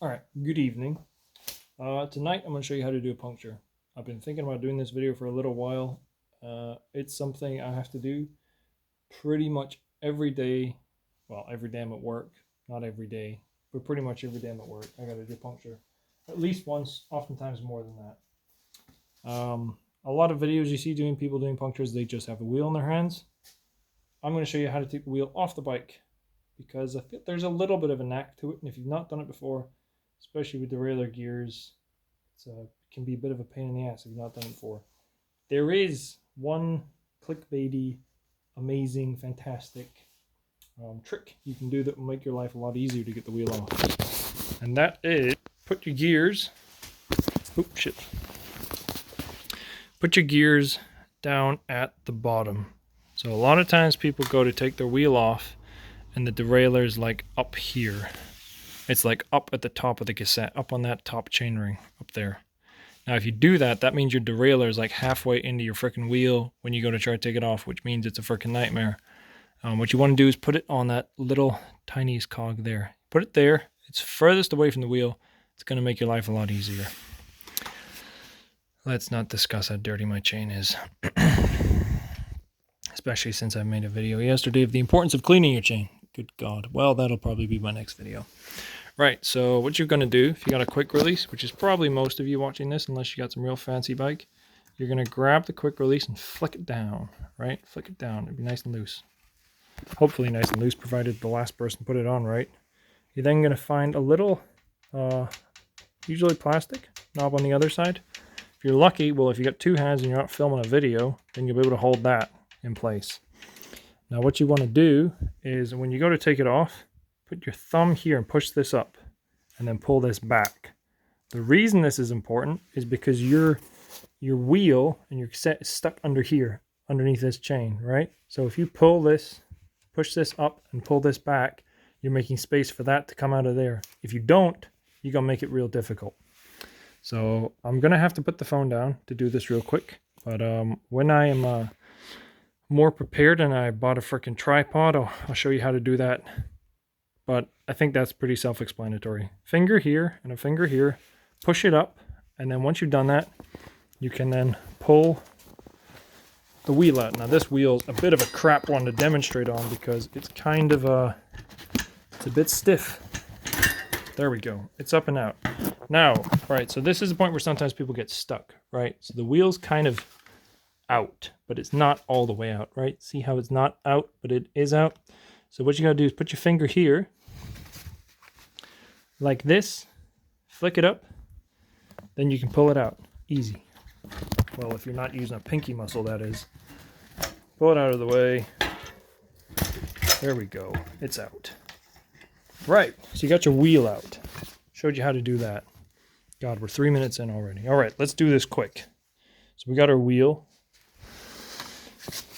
All right, good evening. Tonight I'm going to show you how to do a puncture. I've been thinking about doing this video for a little while. It's something I have to do pretty much every day. Well, every day I'm at work. Not every day, but pretty much every day I'm at work. I got to do puncture. At least once, oftentimes more than that. A lot of videos you see doing people doing punctures, they just have a wheel in their hands. I'm going to show you how to take the wheel off the bike because I think there's a little bit of a knack to it. And if you've not done it before, especially with derailleur gears, it can be a bit of a pain in the ass if you've not done it before. There is one clickbaity, amazing, fantastic trick you can do that will make your life a lot easier to get the wheel off. And that is put your gears, put your gears down at the bottom. So a lot of times people go to take their wheel off and the derailleur is like up here. It's like up at the top of the cassette, up on that top chainring up there. Now, if you do that, that means your derailleur is like halfway into your freaking wheel when you go to try to take it off, which means it's a freaking nightmare. What you want to do is put it on that little tiniest cog there. Put it there. It's furthest away from the wheel. It's going to make your life a lot easier. Let's not discuss how dirty my chain is. Especially since I made a video yesterday of the importance of cleaning your chain. Good God. Well, that'll probably be my next video. Right, so what you're going to do, if you got a quick release, which is probably most of you watching this, unless you got some real fancy bike, you're going to grab the quick release and flick it down, right? Flick it down. It'll be nice and loose. Hopefully nice and loose, provided the last person put it on right. You're then going to find a little, usually plastic, knob on the other side. If you're lucky, well, if you got two hands and you're not filming a video, then you'll be able to hold that in place. Now what you want to do is when you go to take it off, put your thumb here and push this up and then pull this back. The reason this is important is because your wheel and your cassette is stuck under here, underneath this chain, right? So if you pull this, push this up and pull this back, you're making space for that to come out of there. If you don't, you're going to make it real difficult. So I'm going to have to put the phone down to do this real quick. But when I am more prepared and I bought a freaking tripod, I'll show you how to do that. But I think that's pretty self-explanatory. Finger here and a finger here, push it up, and then once you've done that, you can then pull the wheel out. Now this wheel's a bit of a crap one to demonstrate on because it's kind of it's a bit stiff. There we go. It's up and out. Now, right, so this is the point where sometimes people get stuck, right? So the wheel's kind of out, but it's not all the way out, right? See how it's not out, but it is out? So what you gotta do is put your finger here, like this, flick it up, then you can pull it out. Easy. Well, if you're not using a pinky muscle, that is. Pull it out of the way. There we go. It's out. Right, so you got your wheel out. Showed you how to do that. God, we're 3 minutes in already. All right, let's do this quick. So we got our wheel.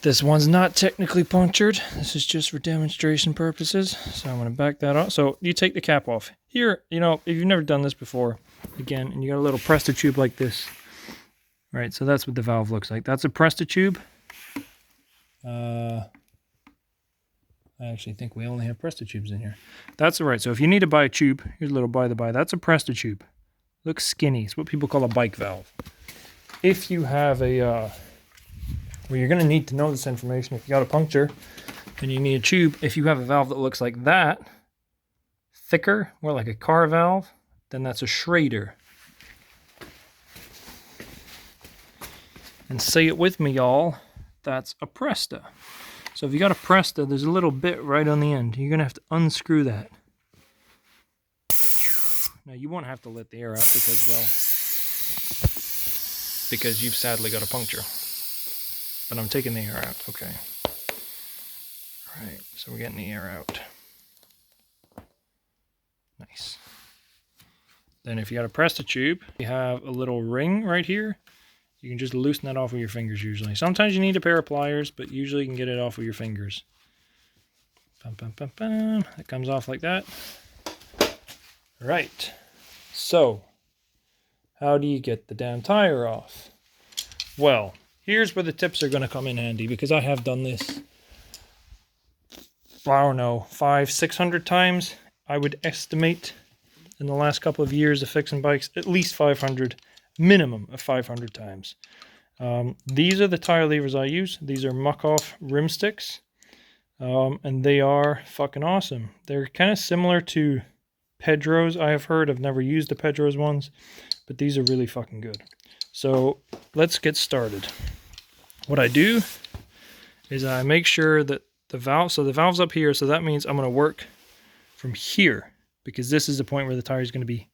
This one's not technically punctured. This is just for demonstration purposes. So I'm going to back that off. So you take the cap off. Here, you know, if you've never done this before, again, and you got a little Presta tube like this. Right, so that's what the valve looks like. That's a Presta tube. I actually think we only have Presta tubes in here. That's all right. So if you need to buy a tube, here's a little by the by. That's a Presta tube. Looks skinny. It's what people call a bike valve. If you have a... well, you're going to need to know this information. If you got a puncture and you need a tube, if you have a valve that looks like that, thicker, more like a car valve, then that's a Schrader. And say it with me, y'all, that's a Presta. So if you got a Presta, there's a little bit right on the end. You're going to have to unscrew that. Now, you won't have to let the air out because, well, because you've sadly got a puncture. But I'm taking the air out. Okay. All right, so we're getting the air out. Nice. Then if you got a Presta tube, you have a little ring right here. You can just loosen that off with your fingers usually. Sometimes you need a pair of pliers, but usually you can get it off with your fingers. Bum, bum, bum, bum. It comes off like that. Right. So, how do you get the damn tire off? Well, here's where the tips are going to come in handy because I have done this, I don't know, 500-600 times, I would estimate. in the last couple of years of fixing bikes, at least 500, minimum of 500 times. These are the tire levers I use. These are muck-off rim sticks, and they are fucking awesome. They're kind of similar to Pedro's, I have heard. I've never used the Pedro's ones, but these are really fucking good. So let's get started. What I do is I make sure that the valve's up here, so that means I'm going to work from here, because this is the point where the tire is going to be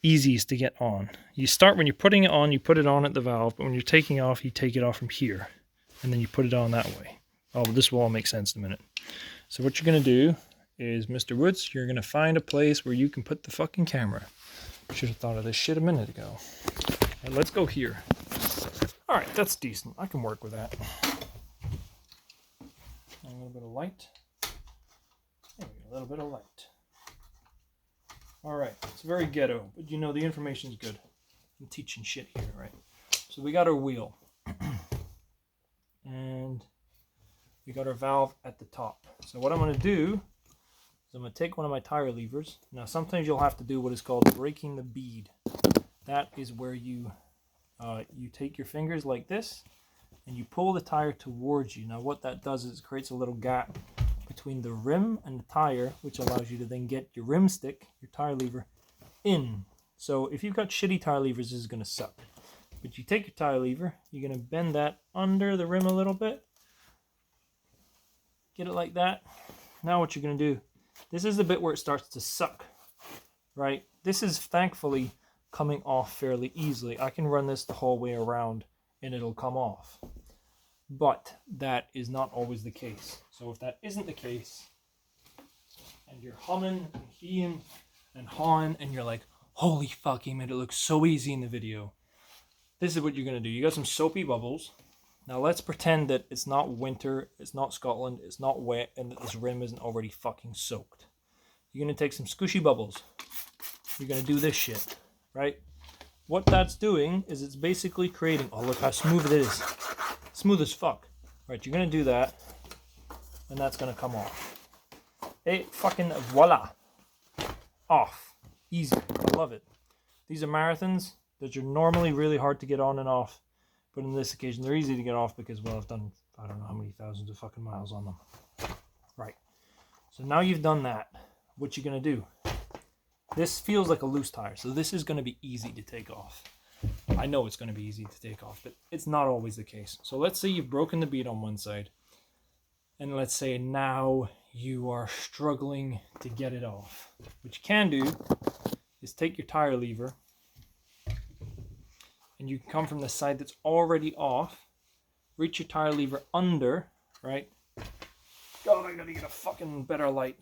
easiest to get on. You start when you're putting it on, you put it on at the valve, but when you're taking off, you take it off from here, and then you put it on that way. Oh, this will all make sense in a minute. So what you're going to do is, Mr. Woods, you're going to find a place where you can put the fucking camera. Should have thought of this shit a minute ago. Right, let's go here. Alright, that's decent. I can work with that. A little bit of light. There we go, a little bit of light. Alright, it's very ghetto, but you know the information's good. I'm teaching shit here, right? So we got our wheel. And we got our valve at the top. So what I'm going to do is I'm going to take one of my tire levers. Now sometimes you'll have to do what is called breaking the bead. That is where you take your fingers like this and you pull the tire towards you. Now what that does is it creates a little gap between the rim and the tire, which allows you to then get your rim stick, your tire lever, in. So if you've got shitty tire levers, this is going to suck. But you take your tire lever, you're going to bend that under the rim a little bit. Get it like that. Now what you're going to do, this is the bit where it starts to suck, right? This is thankfully coming off fairly easily. I can run this the whole way around and it'll come off. But that is not always the case. So if that isn't the case, and you're humming and heeing and hawing, and you're like, holy fuck, he made it look so easy in the video. This is what you're going to do. You got some soapy bubbles. Now let's pretend that it's not winter, it's not Scotland, it's not wet, and that this rim isn't already fucking soaked. You're going to take some squishy bubbles. You're going to do this shit, right? What that's doing is it's basically creating, oh look how smooth it is. Smooth as fuck. Right, you're going to do that, and that's going to come off. Hey, fucking voila. Off. Easy. I love it. These are marathons that are normally really hard to get on and off. But in this occasion, they're easy to get off because, well, I've done, I don't know how many thousands of fucking miles on them. Right. So now you've done that. What you going to do? This feels like a loose tire, so this is going to be easy to take off. I know it's going to be easy to take off, but it's not always the case. So let's say you've broken the bead on one side. And let's say now you are struggling to get it off. What you can do is take your tire lever, and you can come from the side that's already off, reach your tire lever under, right? God, I gotta get a fucking better light.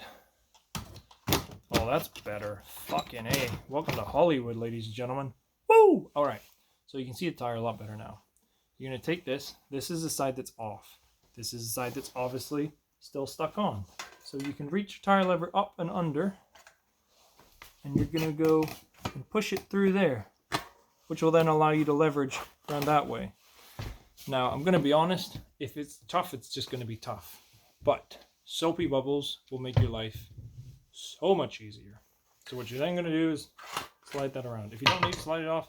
Oh, that's better. Fucking A. Welcome to Hollywood, ladies and gentlemen. Woo! Alright, so you can see the tire a lot better now. You're gonna take this. This is the side that's off. This is the side that's obviously still stuck on. So you can reach your tire lever up and under, and you're gonna go and push it through there, which will then allow you to leverage around that way. Now, I'm going to be honest, if it's tough, it's just going to be tough. But soapy bubbles will make your life so much easier. So what you're then going to do is slide that around. If you don't need to slide it off,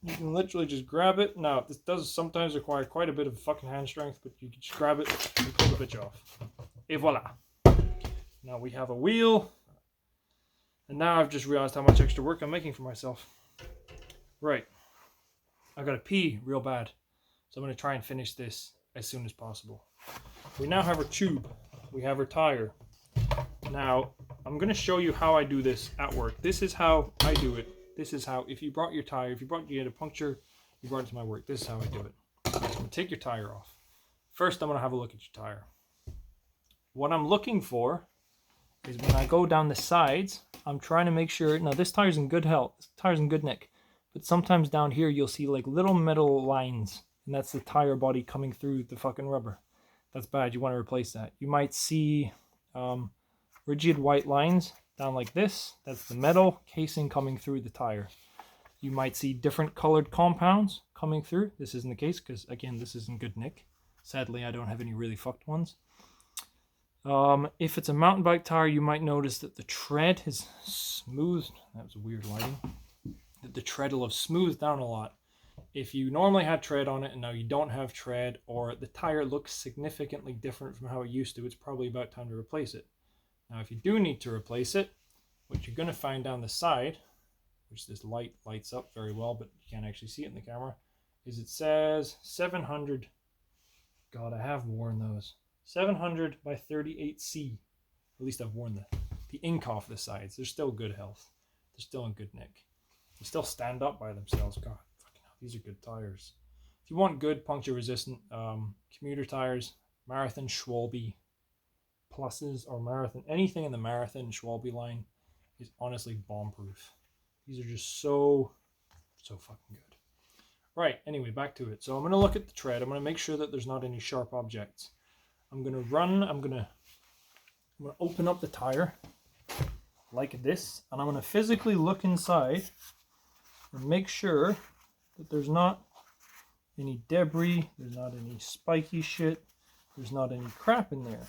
you can literally just grab it. Now, this does sometimes require quite a bit of fucking hand strength, but you can just grab it and pull the bitch off. Et voila. Now we have a wheel. And now I've just realized how much extra work I'm making for myself. Right, I gotta pee real bad, so I'm gonna try and finish this as soon as possible. We now have our tube, we have our tire. Now, I'm gonna show you how I do this at work. This is how I do it. This is how, if you brought your tire, you had a puncture, you brought it to my work, this is how I do it. So I'm gonna take your tire off. First, I'm gonna have a look at your tire. What I'm looking for is when I go down the sides, I'm trying to make sure, now this tire's in good health, this tire's in good nick. But sometimes down here you'll see like little metal lines, and that's the tire body coming through the fucking rubber. That's bad. You want to replace that. You might see rigid white lines down like this. That's the metal casing coming through the tire. You might see different colored compounds coming through. This isn't the case because, again, this isn't good nick. Sadly, I don't have any really fucked ones. If it's a mountain bike tire, you might notice that the tread is smooth. That was weird lighting. That the tread will have smoothed down a lot. If you normally had tread on it and now you don't have tread, or the tire looks significantly different from how it used to, it's probably about time to replace it. Now, if you do need to replace it, what you're going to find down the side, which this light lights up very well, but you can't actually see it in the camera, is it says 700. God, I have worn those. 700 by 38C. At least I've worn the ink off the sides. They're still good health. They're still in good nick. They still stand up by themselves. God, fucking hell, these are good tires. If you want good puncture resistant commuter tires, Marathon Schwalbe pluses or Marathon, anything in the Marathon Schwalbe line is honestly bomb proof. These are just so fucking good. Right, anyway, back to it. So I'm going to look at the tread. I'm going to make sure that there's not any sharp objects. I'm going to open up the tire like this, and I'm going to physically look inside and make sure that there's not any debris, there's not any spiky shit, there's not any crap in there.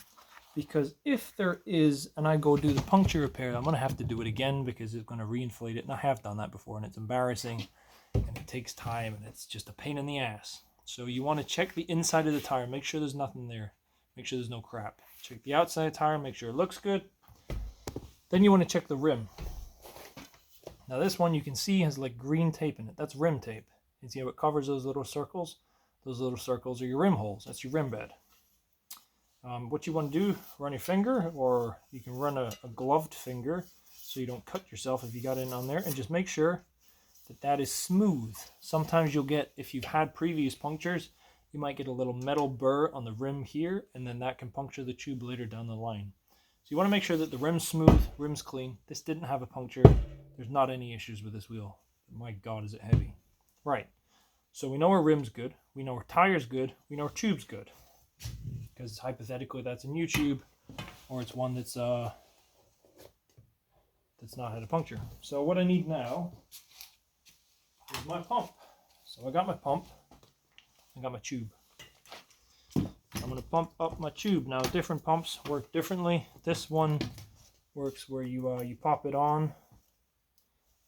Because if there is, and I go do the puncture repair, I'm going to have to do it again because it's going to reinflate it, and I have done that before, and it's embarrassing, and it takes time, and it's just a pain in the ass. So you want to check the inside of the tire, make sure there's nothing there, make sure there's no crap. Check the outside of the tire, make sure it looks good. Then you want to check the rim. Now this one you can see has like green tape in it. That's rim tape. You see how it covers those little circles? Those little circles are your rim holes. That's your rim bed. What you want to do, run your finger, or you can run a gloved finger so you don't cut yourself if you got in on there, and just make sure that that is smooth. Sometimes you'll get, if you've had previous punctures, you might get a little metal burr on the rim here, and then that can puncture the tube later down the line. So you want to make sure that the rim's smooth, rim's clean. This didn't have a puncture. There's not any issues with this wheel. My God, is it heavy. Right. So we know our rim's good. We know our tire's good. We know our tube's good. Because hypothetically that's a new tube, or it's one that's not had a puncture. So what I need now is my pump. So I got my pump. I got my tube. I'm going to pump up my tube. Now different pumps work differently. This one works where you pop it on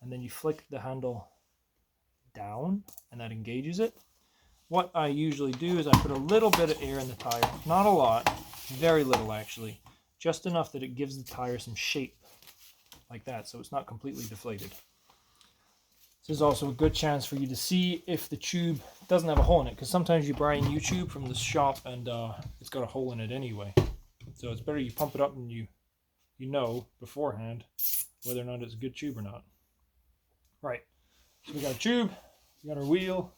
and then you flick the handle down and that engages it. What I usually do is I put a little bit of air in the tire. Not a lot, very little actually. Just enough that it gives the tire some shape like that, so it's not completely deflated. This is also a good chance for you to see if the tube doesn't have a hole in it, because sometimes you buy a new tube from the shop and it's got a hole in it anyway. So it's better you pump it up and you know beforehand whether or not it's a good tube or not. Right, so we got a tube, we got our wheel,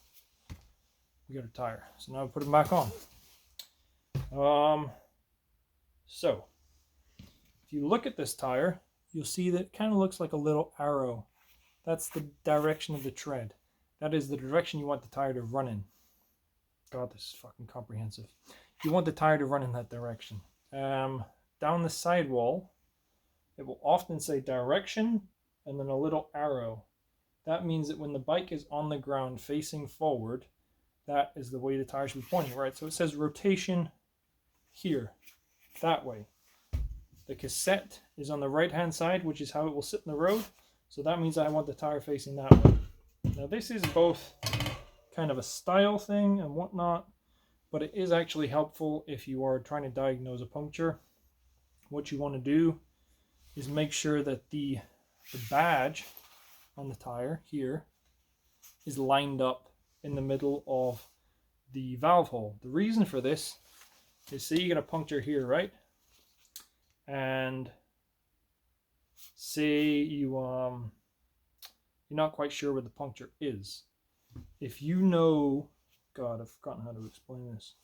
we got our tire. So now we put it back on. So if you look at this tire, you'll see that it kind of looks like a little arrow. That's the direction of the tread. That is the direction you want the tire to run in. God, this is fucking comprehensive. You want the tire to run in that direction. Down the sidewall, it will often say direction and then a little arrow. That means that when the bike is on the ground facing forward, that is the way the tire should be pointing, right? So it says rotation here, that way. The cassette is on the right-hand side, which is how it will sit in the road. So that means I want the tire facing that way. Now this is both kind of a style thing and whatnot, but it is actually helpful if you are trying to diagnose a puncture. What you want to do is make sure that the badge on the tire here is lined up in the middle of the valve hole. The reason for this is, say you get a puncture here, right? And say you're not quite sure where the puncture is. If you know, God, I've forgotten how to explain this.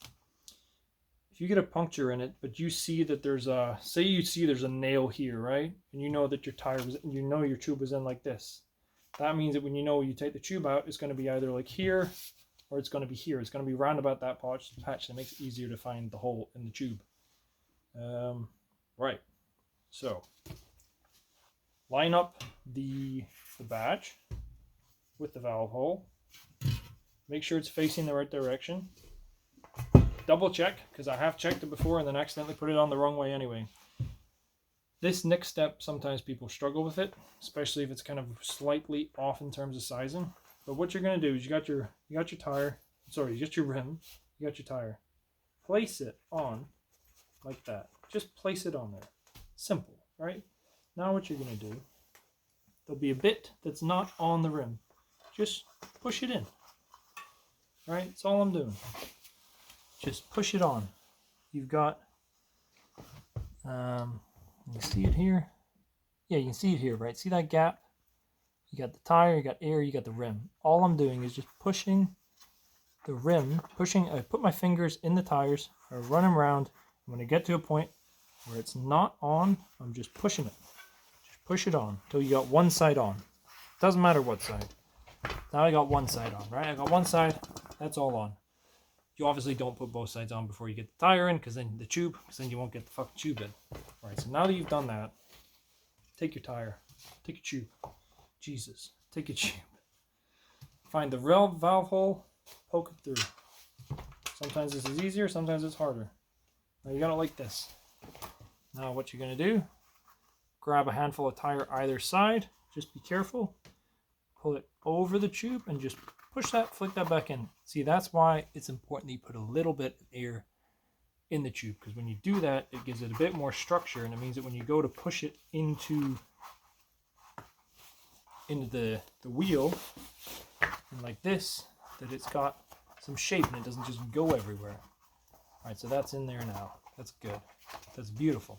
If you get a puncture in it, but you see that there's a, say you see there's a nail here, right? And you know that your tire was, you know your tube was in like this. That means that when you know you take the tube out, it's going to be either like here or it's going to be here. It's going to be round about that patch that makes it easier to find the hole in the tube. Right. So line up the badge with the valve hole. Make sure it's facing the right direction. double check, because I have checked it before and then accidentally put it on the wrong way anyway. This next step, sometimes people struggle with it, especially if it's kind of slightly off in terms of sizing. But what you're going to do is you got your tire, sorry, you got your rim, you got your tire. Place it on like that. Just place it on there. Simple, right? Now what you're going to do, there'll be a bit that's not on the rim. Just push it in. Right? That's all I'm doing. Just push it on. You've got, you see it here? Yeah, you can see it here, right? See that gap? You got the tire, you got air, you got the rim. All I'm doing is just pushing the rim, I put my fingers in the tires, I run them around, and when I get to a point where it's not on, I'm just pushing it. Just push it on until you got one side on. Doesn't matter what side. Now I got one side on, right? I got one side, that's all on. You obviously don't put both sides on before you get the tire in, because then you won't get the fucking tube in. All right, so now that you've done that, take your tire, take your tube. Jesus, take your tube. Find the valve hole, poke it through. Sometimes this is easier, sometimes it's harder. Now you got it like this. Now what you're gonna do, grab a handful of tire either side, just be careful, pull it over the tube and just push that, flick that back in. See, that's why it's important that you put a little bit of air in the tube, because when you do that, it gives it a bit more structure, and it means that when you go to push it into the wheel, and like this, that it's got some shape and it doesn't just go everywhere. Alright, so that's in there now. That's good. That's beautiful.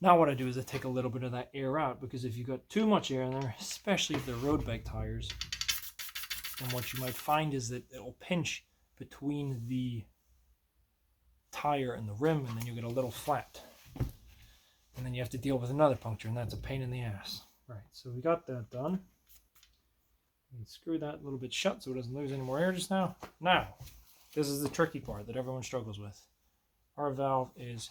Now what I do is I take a little bit of that air out, because if you've got too much air in there, especially if they're road bike tires, then what you might find is that it'll pinch between the tire and the rim, and then you get a little flat. And then you have to deal with another puncture, and that's a pain in the ass. Right, so we got that done. And screw that a little bit shut so it doesn't lose any more air just now. Now, this is the tricky part that everyone struggles with. Our valve is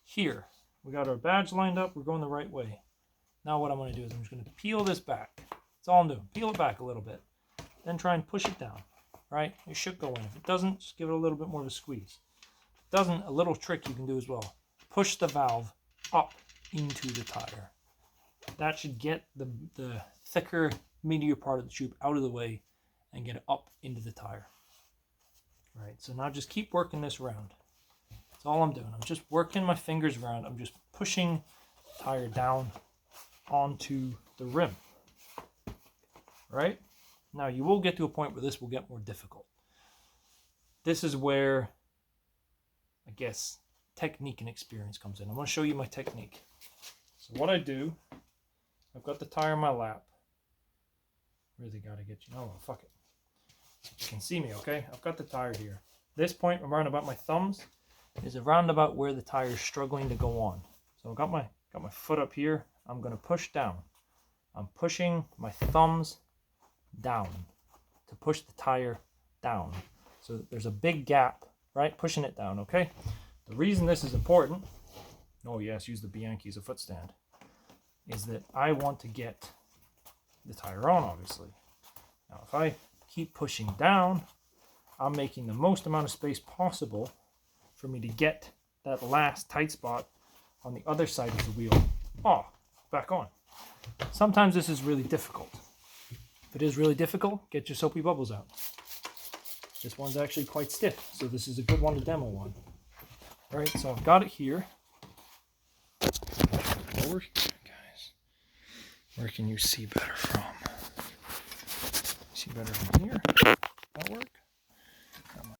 here. We got our badge lined up, we're going the right way. Now what I'm going to do is I'm just going to peel this back. That's all I'm doing. Peel it back a little bit. Then try and push it down. Right? It should go in. If it doesn't, just give it a little bit more of a squeeze. If it doesn't, a little trick you can do as well. Push the valve up into the tire. That should get the thicker, meatier part of the tube out of the way and get it up into the tire. All right, so now just keep working this around. That's all I'm doing. I'm just working my fingers around. I'm just pushing the tire down onto the rim. All right? Now you will get to a point where this will get more difficult. This is where, I guess, technique and experience comes in. I'm going to show you my technique. So what I do, I've got the tire in my lap. Really got to get you. Oh, fuck it. You can see me, okay? I've got the tire here. This point around about my thumbs is around about where the tire is struggling to go on. So I've got my foot up here. I'm going to push down. I'm pushing my thumbs down to push the tire down. So there's a big gap, right? Pushing it down, okay? The reason this is important, oh yes, use the Bianchi as a foot stand, is that I want to get the tire on, obviously. Now, if I keep pushing down, I'm making the most amount of space possible for me to get that last tight spot on the other side of the wheel. Oh, back on. Sometimes this is really difficult. If it is really difficult, get your soapy bubbles out. This one's actually quite stiff, so this is a good one to demo on. All right, so I've got it here. Forward, guys. Where can you see better from? See better from here?